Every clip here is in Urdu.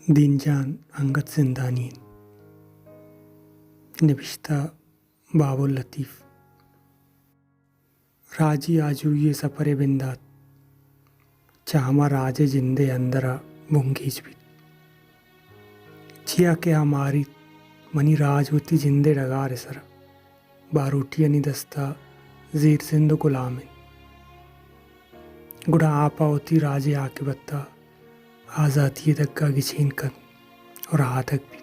دین جان انگد زندانی نوشتہ باب اللطیف راجی آجوئی سپر بندات چاہما راج جندے اندرا بونگیج بھی چیا کے ہماری منی راجوتی جندے ڈگار سر باروٹی انی دستا زیر زند غلام گڑا آپا ہوتی راجے آکے بتا آزادی دگا گچین کن اور آدھگ بھی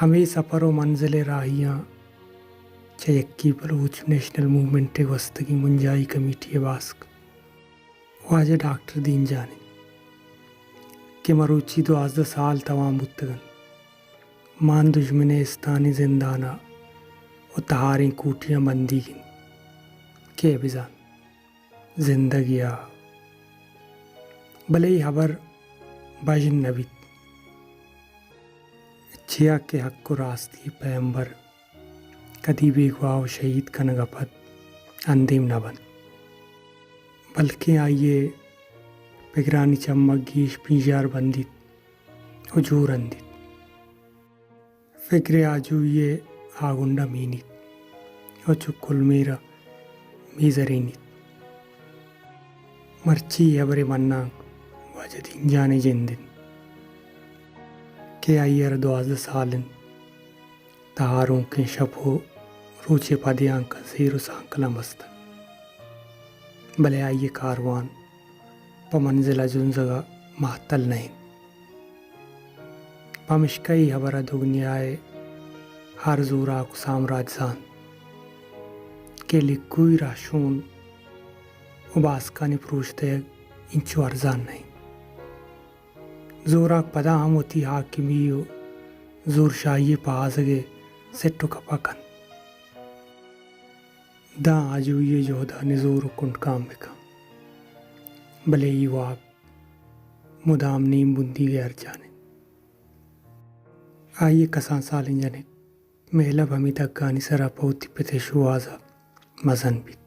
ہمیں سفر و منزل راہیاں چیکی بلوچ نیشنل موومنٹ وستگی منجائی کمیٹی باسک واجہ ڈاکٹر دین جانے کہ مروچی 12 سال تمام بتگن مان دشمن استانی زندانہ و تہاریں کوٹیاں بندی گن کہ بزان زندگیاں بلے خبر بجن نبی چیا کے حق و راستی پیمبر کدی بے گواہ شہید کا نگپت اندیم نہ بن بلکہ آئیے پگرانی چمک گیش پیجار بندیت حجور اندیت فکر آجوئیے آگنڈا مینیت و چکل میرا میزرینیت مرچی یبر مننانک واجہ دین جانے جندن کہ آئیر 12 سالن تہاروں کے شب ہو روچے پدیاں کا زیر و سانکلا مست بلے آئیے کاروان پا منزلہ جنزگا محتل نہیں پا مشکئی حبرہ دگنیائے ہر زورا کو سامراج زان کہ لکوئی راشون و باسکانی پروشتے انچو ارزان نہیں زوراک پدا ہم ہوتی حاکمی و زور شاہی پازگے سٹو کپا کن دا آجوئی جوہدہ نزور کنڈ کام بکا بلے ای واب مدام نیم بندی گے ارجانے آئیے کسان سالیں جانے محلب ہمیں دگانی سرا پوتی پتے شوازا مزن بیت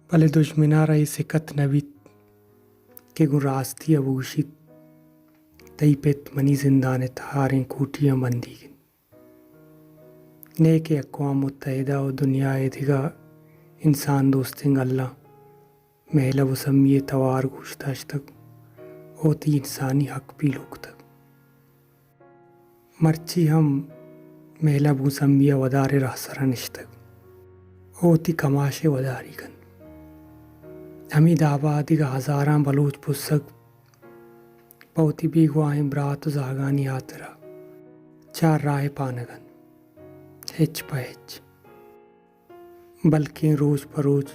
بلے دشمنا رہی سکت نبیت کہ گن راستی ابوشید تئی پیت منی زندان تہاریں کوٹیاں بندی گن نیک اقوام متحدہ و دنیا دگا انسان دوستنگ اللہ محلب و سمیے توار گوشتاش تک ہوتی انسانی حق بھی لوگ تک مرچی ہم محلب و سمیہ ودار رہ سرنش تک ہوتی کماشے وداری گن ہمیں دابا دیگا ہزاراں بلوچ پسک پوتی بیگواہیں برات و زاگانی آترا چار راہ پانگن ہچ پا ہچ بلکہ روز پروز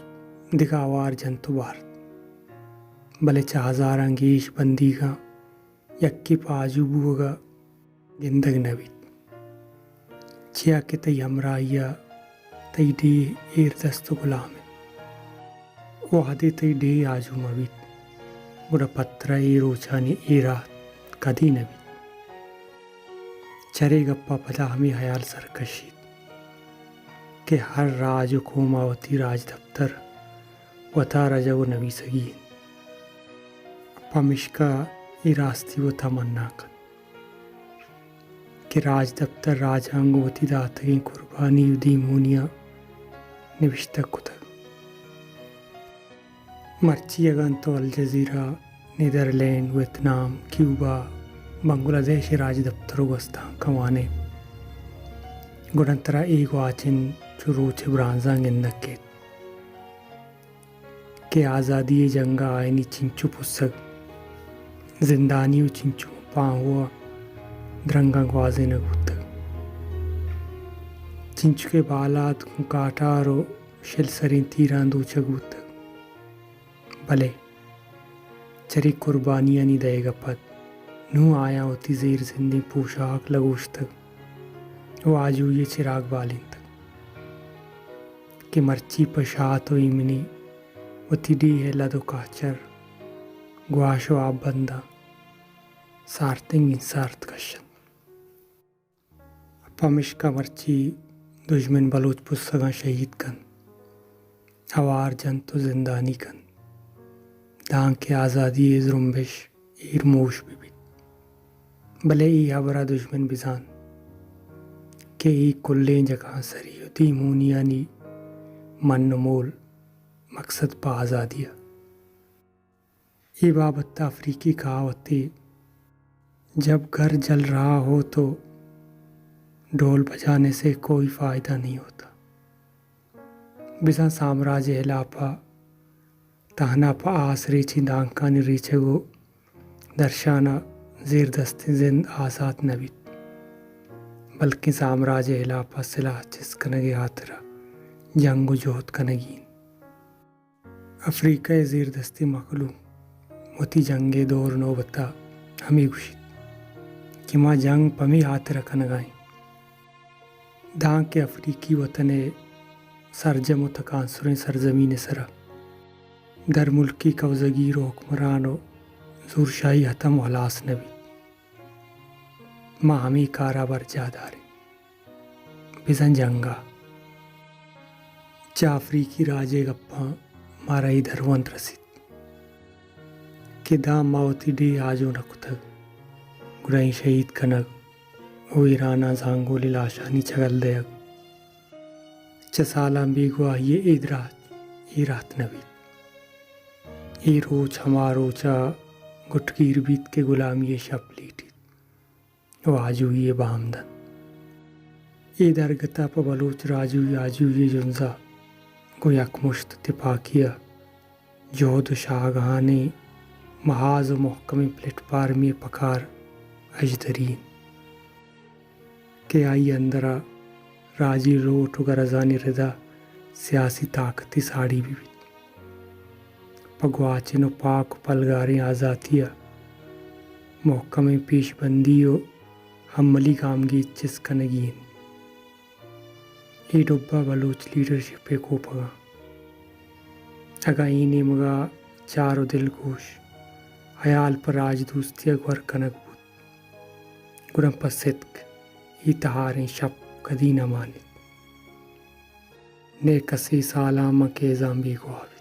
دگاوار جنتو بارت بلے چا ہزاراں گیش بندی گا یکی پاجو بوگا گندگ نبیت چیا کے تی ہمراہیا تی ڈی ایر دست غلام وحدے تی ڈے آجو مبیت گڑا پترہ ای روچانی ایرات کدی نبی چرے گپا پدا ہمیں حیال سرکشید کہ ہر راج و کوماوتی راج دفتر وطا رجو نبی سگین اپا مشکا ای راستی و تمنا کن کہ راج دفتر راج آنگوتی داتگیں قربانی و دیمونیا نوشتہ کتگ مرچی اگن تو الجزیرہ نیدرلینڈ ویتنام کیوبا بنگلہ دیش راج دفتر گستان کوانے گڑنترا ایک واچن چروچ برانزاں گندکیت کہ آزادی جنگا آئینی چنچو پسک زندانی و چنچو پاں ہوا درنگاں گوازے نگوتگ چنچو کے بالات کاٹار و شل سرین تیران دو چگوتگ بلے چری قربانی نی دے گا پت نو آیا ہوتی زیر زندی پوشاک لگوش تک وہ آجو یہ چراغ بالین تک کہ مرچی پشات و ایمنی و تیڈی ہے لدو کاچر گواش و آب بندہ سارتنگ انسارت کشن اپا مشکا مرچی دشمن بلوچ پسگاں شہید کن اوار جنتو زندانی کن دان کے آزادی زرمبش ایر موش بھی بلے ای ہبرا دشمن بزان کہ ای کلیں جگہ سری دی مونیانی من مول مقصد پا آزادیا. ای بابت افریقی کہاوت تھی جب گھر جل رہا ہو تو ڈھول بجانے سے کوئی فائدہ نہیں ہوتا. بزاں سامراج ہلاپا تہنا پا آسری چندانکانی ریچے گو درشانہ زیر دست زند آزاد نبیت بلکہ سامراج ہلاپا سلاح چسکنگے آترا جنگ و جہد کنگین. افریقہ زیر دستی مخلوق وتی جنگ دور نوبتا ہمیں گوشت کہ ماں جنگ پمی آترا کنگائیں دان کے افریقی وطن سرجم و تکانسریں سرزمین سرا در ملکی کوزگیر و حکمران و زورشاہی حتم و حلاس نبی ماں ہمیں کارا بر جادارے بزن جنگا چا افریقی راجے گپاں مارا ہی دھروانت رسید کہ دام ماوتی ڈی آجو نکتگ گرائیں شہید کنگ او ایرانا زانگولی لاشانی چگل دیگ چا سالاں بی گواہی ایرات نبید ای روچ ہماروچا گٹگیر بیت کے غلامی شپ لیٹید و آجوئی بامدن ای درگتا پا بلوچ راجوئی آجوئی جنزا گو یک مشت تپاکیا جہد و شاگہانے محاذ و محکم پلیٹ فارمی پکار اجدرین کہ آئی اندرا راجی روٹ و گرزانی ردا سیاسی طاقتی ساڑی بھی پگواچن و پاک و پلگاریں آزاتیا محکم پیش بندی و حملی کامگی چسکنگین ای ڈبا بلوچ لیڈرشپ کو پگا اگا اینے مگا چارو دل گوش حیال پر راج دوستی گور کنگ بود گرم پر صدق ای تہاریں شپ کدی نہ مانے نے کسی سالامہ کے زامبی گواہ